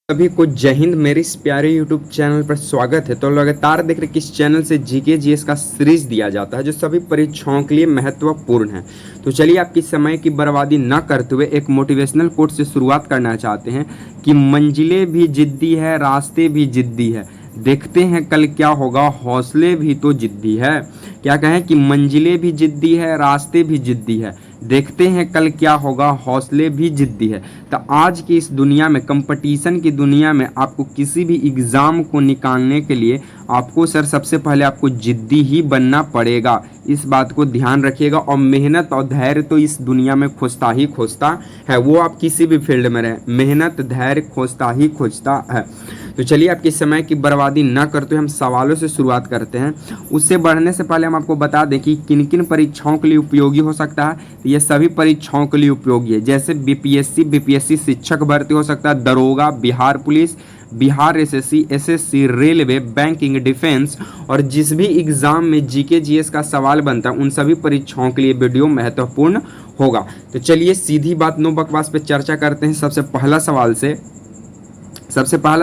सभी को जय हिंद। मेरे इस प्यारे यूट्यूब चैनल पर स्वागत है। तो लगातार देख रहे किस चैनल से जीके जीएस का सीरीज दिया जाता है जो सभी परीक्षाओं के लिए महत्वपूर्ण है। तो चलिए आपकी समय की बर्बादी न करते हुए एक मोटिवेशनल कोट से शुरुआत करना चाहते हैं कि मंजिलें भी जिद्दी है, रास्ते भी जिद्दी है, देखते हैं कल क्या होगा, हौसले भी तो जिद्दी है। क्या कहें कि मंजिलें भी जिद्दी है, रास्ते भी जिद्दी है, देखते हैं कल क्या होगा, हौसले भी जिद्दी है। तो आज की इस दुनिया में, कंपटीशन की दुनिया में, आपको किसी भी एग्ज़ाम को निकालने के लिए आपको सबसे पहले आपको जिद्दी ही बनना पड़ेगा। इस बात को ध्यान रखिएगा। और मेहनत और धैर्य तो इस दुनिया में खोजता ही खोजता है, वो आप किसी भी फील्ड में रहें, मेहनत धैर्य खोजता ही खोजता है। तो चलिए आपके समय की बर्बादी न करते हुए हम सवालों से शुरुआत करते हैं। उससे बढ़ने से पहले हम आपको बता दें कि किन किन परीक्षाओं के लिए उपयोगी हो सकता है। ये सभी परीक्षाओं के लिए उपयोगी है, जैसे बीपीएससी शिक्षक भर्ती हो सकता है, दरोगा, Bihar police, Bihar SSC, railway, banking, defence और जिस भी एग्जाम में जीके जीएस का सवाल बनता है उन सभी परीक्षाओं के लिए वीडियो महत्वपूर्ण होगा। तो चलिए सीधी बात, नो बकवास पे चर्चा करते हैं। सबसे पहला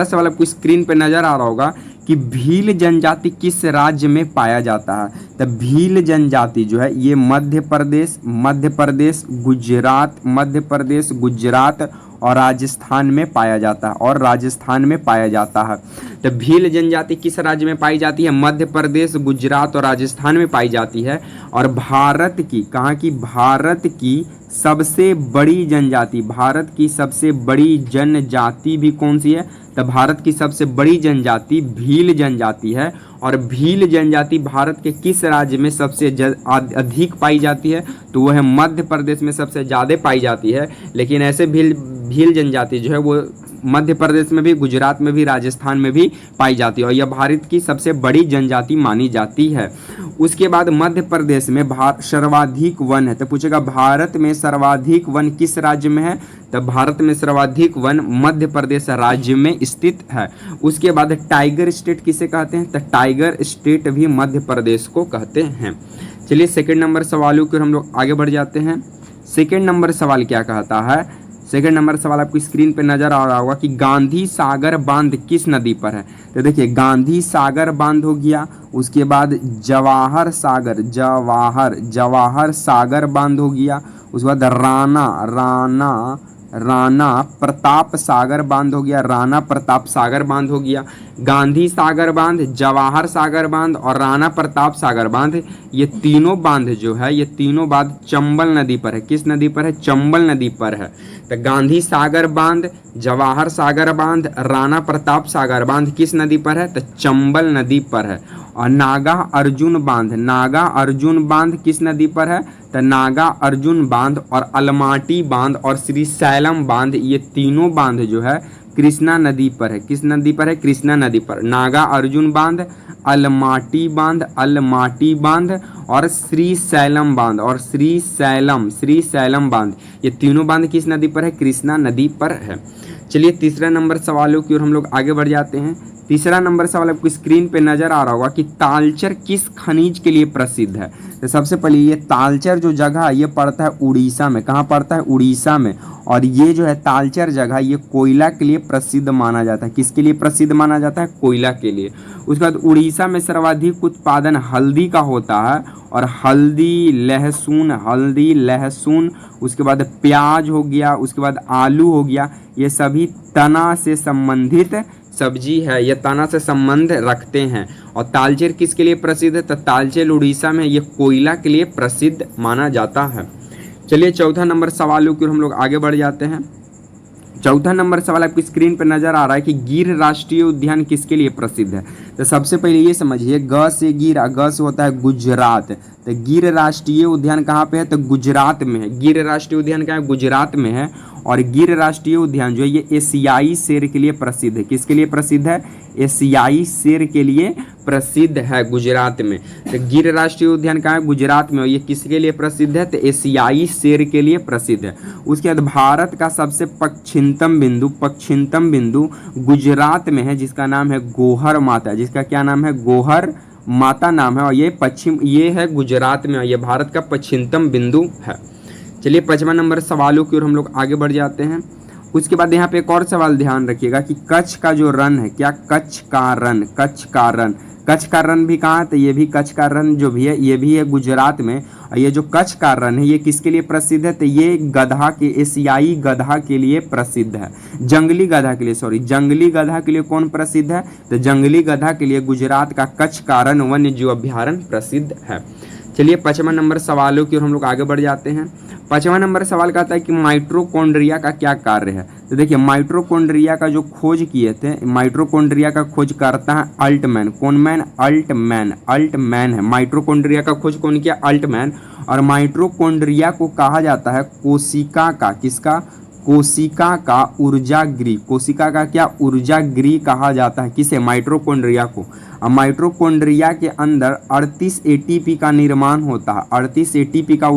सवाल आपको स्क्रीन पे नजर आ रहा होगा कि भील जनजाति किस राज्य में पाया जाता है। तो भील जनजाति जो है ये मध्य प्रदेश, गुजरात और राजस्थान में पाया जाता है। तो भील जनजाति किस राज्य में पाई जाती है? मध्य प्रदेश, गुजरात और राजस्थान में पाई जाती है। और भारत की सबसे बड़ी जनजाति भी कौन सी है? तो भारत की सबसे बड़ी जनजाति भील जनजाति है। और भील जनजाति भारत के किस राज्य में सबसे अधिक पाई जाती है? तो वो है मध्य प्रदेश में सबसे ज़्यादा पाई जाती है। लेकिन ऐसे भील जनजाति जो है वो मध्य प्रदेश में भी, गुजरात में भी, राजस्थान में भी पाई जाती है और यह भारत की सबसे बड़ी जनजाति मानी जाती है। उसके बाद मध्य प्रदेश में सर्वाधिक वन है। तो पूछेगा भारत में सर्वाधिक वन किस राज्य में है? तो भारत में सर्वाधिक वन मध्य प्रदेश राज्य में स्थित है। उसके बाद टाइगर स्टेट किसे कहते हैं? तो टाइगर स्टेट भी मध्य प्रदेश को कहते हैं। चलिए सेकंड नंबर सवालों की ओर हम लोग आगे बढ़ जाते हैं। सेकंड नंबर सवाल क्या कहता है? सेकंड नंबर सवाल आपको स्क्रीन पे नजर आ रहा होगा कि गांधी सागर बांध किस नदी पर है। तो देखिए गांधी सागर बांध हो गया, उसके बाद जवाहर सागर बांध हो गया, उसके बाद राणा प्रताप सागर बांध हो गया। गांधी सागर बांध, जवाहर सागर बांध और राणा प्रताप सागर बांध, ये तीनों बांध चंबल नदी पर है। किस नदी पर है? चंबल नदी पर है। तो गांधी सागर बांध, जवाहर सागर बांध, राणा प्रताप सागर बांध किस नदी पर है? तो चंबल नदी पर है। और नागा अर्जुन बांध किस नदी पर है? तो नागा अर्जुन बांध और अलमाटी बांध और श्री सैलम बांध, ये तीनों बांध जो है कृष्णा नदी पर है। किस नदी पर है? कृष्णा नदी पर। नागा अर्जुन बांध, अलमाटी बांध और श्री सैलम बांध, ये तीनों बांध किस नदी पर है? कृष्णा नदी पर है। चलिए तीसरा नंबर सवालों की ओर हम लोग आगे बढ़ जाते हैं। तीसरा नंबर सवाल आपको स्क्रीन पे नजर आ रहा होगा कि तालचर किस खनिज के लिए प्रसिद्ध है। तो सबसे पहले ये तालचर जो जगह है ये पड़ता है उड़ीसा में। कहाँ पड़ता है? उड़ीसा में। और ये जो है तालचर जगह ये कोयला के लिए प्रसिद्ध माना जाता है। किसके लिए प्रसिद्ध माना जाता है? कोयला के लिए। उसके बाद उड़ीसा में सर्वाधिक उत्पादन हल्दी का होता है। और हल्दी, लहसुन, उसके बाद प्याज हो गया, उसके बाद आलू हो गया, ये सभी तना से संबंधित सब्जी है, ये तना से संबंध रखते हैं। और तालचेर किसके लिए प्रसिद्ध है? तो तालचेर उड़ीसा में ये कोयला के लिए प्रसिद्ध माना जाता है। चलिए चौथा नंबर सवालों की ओर हम लोग आगे बढ़ जाते हैं। चौथा नंबर सवाल आपकी स्क्रीन पर नजर आ रहा है कि गिर राष्ट्रीय उद्यान किसके लिए प्रसिद्ध है। तो सबसे पहले ये समझिए ग से होता है गुजरात। तो गिर राष्ट्रीय उद्यान कहाँ पे है? तो गुजरात में है। गिर राष्ट्रीय उद्यान कहाँ है? गुजरात में है। और गिर राष्ट्रीय उद्यान जो है ये एशियाई शेर के लिए प्रसिद्ध है। किसके लिए प्रसिद्ध है? एशियाई शेर के लिए प्रसिद्ध है गुजरात में। तो गिर राष्ट्रीय उद्यान कहाँ है? गुजरात में। और ये किसके लिए प्रसिद्ध है? तो एशियाई शेर के लिए प्रसिद्ध है। उसके बाद भारत का सबसे पश्चिमतम बिंदु गुजरात में है, जिसका नाम है गोहर माता। जिसका क्या नाम है? गोहर माता नाम है। और ये है गुजरात में और ये भारत का पश्चिमतम बिंदु है। चलिए 5वां नंबर सवालों की ओर हम लोग आगे बढ़ जाते हैं। उसके बाद यहाँ पे एक और सवाल ध्यान रखिएगा कि कच्छ का जो रन है, क्या कच्छ का रन, कच्छ का रन, कच्छ का रन भी कहाँ है, तो ये भी कच्छ का रन जो भी है ये भी है गुजरात में। और ये जो कच्छ का रन है ये किसके लिए प्रसिद्ध है, तो ये गधा के, एशियाई गधा के लिए प्रसिद्ध है, जंगली गधा के लिए, सॉरी जंगली गधा के लिए कौन प्रसिद्ध है, तो जंगली गधा के लिए गुजरात का कच्छ का रन वन्य जीव अभ्यारण्य प्रसिद्ध है। चलिए 5वां नंबर सवालों की ओर हम लोग आगे बढ़ जाते हैं। 5वां नंबर सवाल कहता है कि माइटोकॉन्ड्रिया का क्या कार्य है। तो देखिए माइटोकॉन्ड्रिया का जो खोज किए थे, माइटोकॉन्ड्रिया का खोज करता है अल्टमैन, कौन मैन, अल्टमैन, अल्टमैन है। माइटोकॉन्ड्रिया का खोज कौन किया, अल्टमैन। और माइटोकॉन्ड्रिया को कहा जाता है कोशिका का, किसका, कोशिका का ऊर्जागृह, कोशिका का क्या, ऊर्जागृह कहा जाता है किसे, माइटोकॉन्ड्रिया को। अब माइटोकॉन्ड्रिया के अंदर 38 एटीपी का निर्माण होता है, 38 एटीपी का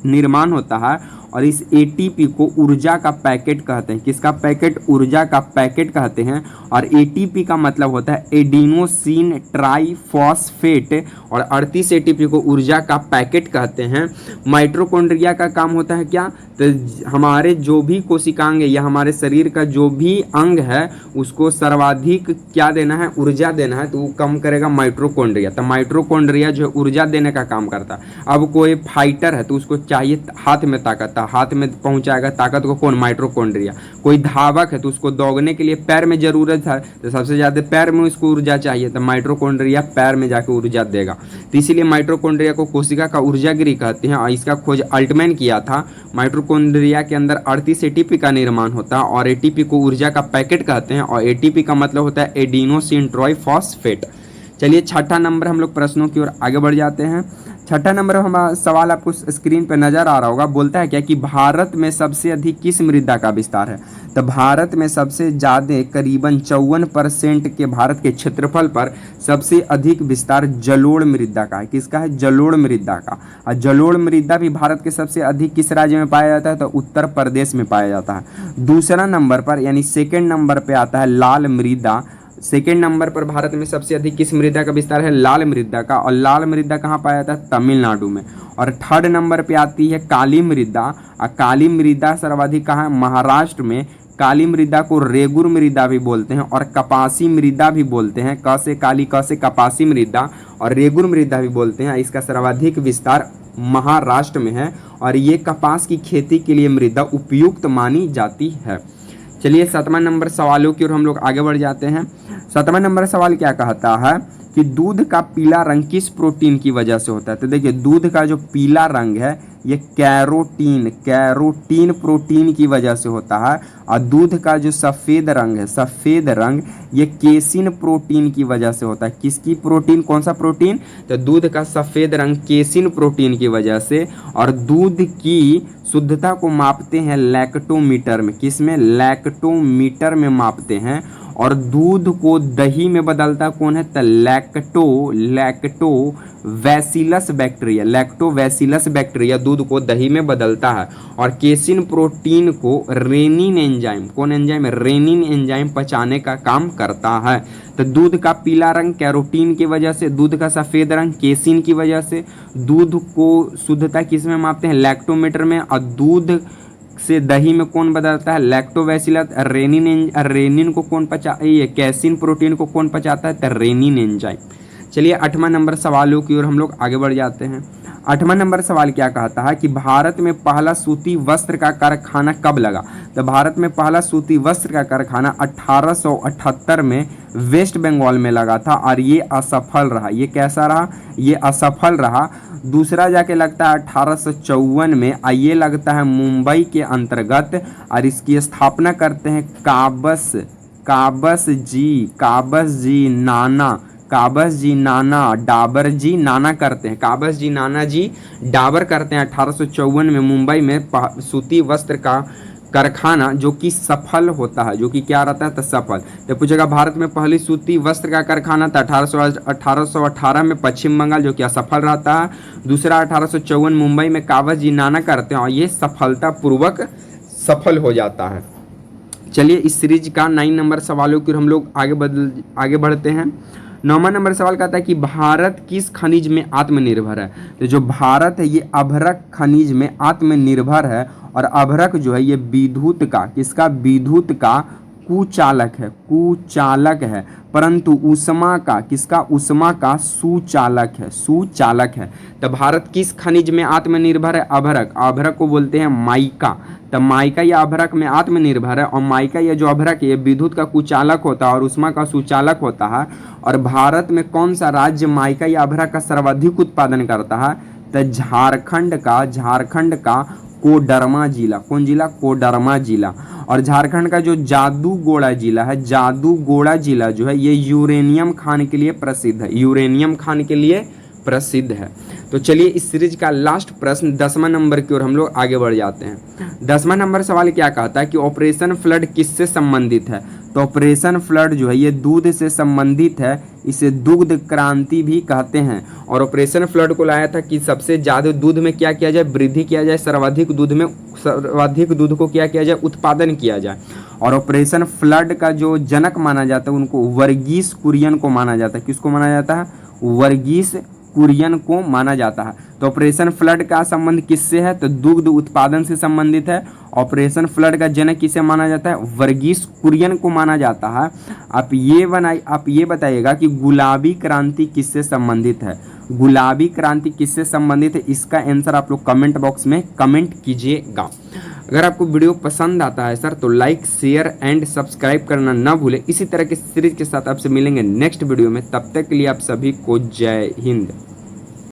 निर्माण होता है और इस एटीपी को ऊर्जा का पैकेट कहते हैं, किसका पैकेट, ऊर्जा का पैकेट कहते हैं। और एटीपी का मतलब होता है एडिनोसिन ट्राइफॉस्फेट और 38 एटीपी को ऊर्जा का पैकेट कहते हैं। माइटोकॉन्ड्रिया का काम होता है क्या, तो हमारे जो भी कोशिकांग है या हमारे शरीर का जो भी अंग है उसको सर्वाधिक क्या देना है, ऊर्जा देना है, तो वो कम करेगा माइटोकॉन्ड्रिया। तो माइटोकॉन्ड्रिया जो है ऊर्जा देने का काम करता है। अब कोई फाइटर है तो उसको चाहिए हाथ में ताकत, हाथ में पहुंचाएगा ताकत को कौन, माइटोकॉन्ड्रिया। कोई धावक है तो उसको दौड़ने के लिए पैर में जरूरत है तो सबसे ज्यादा पैर में उसको ऊर्जा चाहिए, तो माइटोकॉन्ड्रिया पैर में जाकर ऊर्जा देगा। तो इसीलिए माइटोकॉन्ड्रिया को कोशिका का ऊर्जागृह कहते हैं और इसका खोज अल्टमैन किया था। माइटोकॉन्ड्रिया के अंदर 38 एटीपी का निर्माण होता है और एटीपी को ऊर्जा का पैकेट कहते हैं और एटीपी का मतलब होता है एडिनोसिन ट्राइफॉस्फेट। चलिए 6ठा नंबर हम लोग प्रश्नों की ओर आगे बढ़ जाते हैं। 6ठा नंबर हमारा सवाल आपको स्क्रीन पर नजर आ रहा होगा, बोलता है क्या कि भारत में सबसे अधिक किस मृदा का विस्तार है। तो भारत में सबसे ज़्यादा करीबन 54% के भारत के क्षेत्रफल पर सबसे अधिक विस्तार जलोढ़ मृदा का है, किसका है, जलोढ़ मृदा का। और जलोढ़ मृदा भी भारत के सबसे अधिक किस राज्य में पाया जाता है, तो उत्तर प्रदेश में पाया जाता है। दूसरा नंबर पर यानी सेकेंड नंबर पे आता है लाल मृदा। सेकेंड नंबर पर भारत में सबसे अधिक किस मृदा का विस्तार है, लाल मृदा का, और लाल मृदा कहाँ पाया जाता है, तमिलनाडु में। और थर्ड नंबर पे आती है काली मृदा, और काली मृदा सर्वाधिक कहाँ है, महाराष्ट्र में। काली मृदा को रेगुर मृदा भी बोलते हैं और कपासी मृदा भी बोलते हैं, क से काली क से कपासी मृदा और रेगुर मृदा भी बोलते हैं। इसका सर्वाधिक विस्तार महाराष्ट्र में है और ये कपास की खेती के लिए मृदा उपयुक्त मानी जाती है। चलिए 7वां नंबर सवालों की ओर हम लोग आगे बढ़ जाते हैं। 7वां नंबर सवाल क्या कहता है कि दूध का पीला रंग किस प्रोटीन की वजह से होता है। तो देखिए दूध का जो पीला रंग है ये कैरोटीन प्रोटीन की वजह से होता है और दूध का जो सफ़ेद रंग है, सफ़ेद रंग, ये केसिन प्रोटीन की वजह से होता है। किसकी प्रोटीन, कौन सा प्रोटीन, तो दूध का सफ़ेद रंग केसिन प्रोटीन की वजह से। और दूध की शुद्धता को मापते हैं लैक्टोमीटर में, किस में, लैक्टोमीटर में मापते हैं। और दूध को दही में बदलता कौन है, तो लैक्टोबैसिलस बैक्टीरिया, लैक्टोबैसिलस बैक्टीरिया दूध को दही में बदलता है। और केसिन प्रोटीन को रेनिन एंजाइम, कौन एंजाइम, रेनिन एंजाइम पचाने का काम करता है। तो दूध का पीला रंग कैरोटीन की वजह से, दूध का सफ़ेद रंग केसिन की वजह से। दूध को शुद्धता किस में मापते हैं, लैक्टोमीटर में। और दूध से दही में कौन बदलता है, लैक्टोबैसिलस। रेनिन को कौन पचा, ये कैसिन प्रोटीन को कौन पचाता है, तो रेनिन एंजाइम। चलिए 8वां नंबर सवालों की ओर हम लोग आगे बढ़ जाते हैं। 8वां नंबर सवाल क्या कहता है कि भारत में पहला सूती वस्त्र का कारखाना कब लगा। तो भारत में पहला सूती वस्त्र का कारखाना 1878 में वेस्ट बंगाल में लगा था और ये असफल रहा। ये कैसा रहा, ये असफल रहा। दूसरा जाके लगता है 1854 में, ये लगता है मुंबई के अंतर्गत और इसकी स्थापना करते हैं काबस जी नाना डाबर जी नाना करते हैं, काबस जी नाना जी डाबर करते हैं 1854 में मुंबई में सूती वस्त्र का कारखाना, जो कि सफल होता है, जो कि क्या रहता है, तो सफल। तो पूछेगा भारत में पहली सूती वस्त्र का कारखाना था 1818 में पश्चिम बंगाल, जो कि असफल रहता है। दूसरा 1854 मुंबई में काबस जी नाना करते हैं और ये सफलतापूर्वक सफल हो जाता है। चलिए इस सीरीज का 9 नंबर सवालों की हम लोग आगे बढ़ते हैं। 9वां नंबर सवाल कहता है कि भारत किस खनिज में आत्मनिर्भर है। तो जो भारत है ये अभ्रक खनिज में आत्मनिर्भर है, और अभ्रक जो है ये विद्युत का, किसका, विद्युत का कुचालक है, कुचालक है, परंतु ऊष्मा का, किसका, ऊष्मा का सुचालक है, सुचालक है। तो भारत किस खनिज में आत्मनिर्भर है, अभ्रक, अभ्रक को बोलते हैं माइका। तो माइका या अभ्रक में आत्मनिर्भर है, और माइका या जो अभ्रक है ये विद्युत का कुचालक होता है और ऊष्मा का सुचालक होता है। और भारत में कौन सा राज्य माइका या अभ्रक का सर्वाधिक उत्पादन करता है, तो झारखंड का कोडरमा जिला, कौन जिला, कोडरमा जिला। और झारखंड का जो जादूगोड़ा जिला है, जादूगोड़ा जिला जो है ये यूरेनियम खान के लिए प्रसिद्ध है, यूरेनियम खान के लिए प्रसिद्ध है। तो चलिए इस सीरीज का लास्ट प्रश्न 10वां नंबर की ओर हम लोग आगे बढ़ जाते हैं। 10वां नंबर सवाल क्या कहता है कि ऑपरेशन फ्लड किससे संबंधित है। तो ऑपरेशन फ्लड जो है ये दूध से संबंधित है, इसे दुग्ध क्रांति भी कहते हैं। और ऑपरेशन फ्लड को लाया था कि सबसे ज़्यादा दूध में क्या किया जाए, वृद्धि किया जाए, सर्वाधिक दूध को क्या किया जाए, उत्पादन किया जाए। और ऑपरेशन फ्लड का जो जनक माना जाता है उनको वर्गीस कुरियन को माना जाता है। किसको माना जाता है, वर्गीस कुरियन को माना जाता है। तो ऑपरेशन फ्लड का संबंध किससे है, तो दुग्ध उत्पादन से संबंधित है। ऑपरेशन फ्लड का जनक किसे माना जाता है, वर्गीस कुरियन को माना जाता है। आप ये बताइएगा कि गुलाबी क्रांति किससे संबंधित है, गुलाबी क्रांति किससे संबंधित है, इसका आंसर आप लोग कमेंट बॉक्स में कमेंट कीजिएगा। अगर आपको वीडियो पसंद आता है सर तो लाइक, शेयर एंड सब्सक्राइब करना ना भूलें। इसी तरह के सीरीज के साथ आपसे मिलेंगे नेक्स्ट वीडियो में, तब तक के लिए आप सभी को जय हिंद।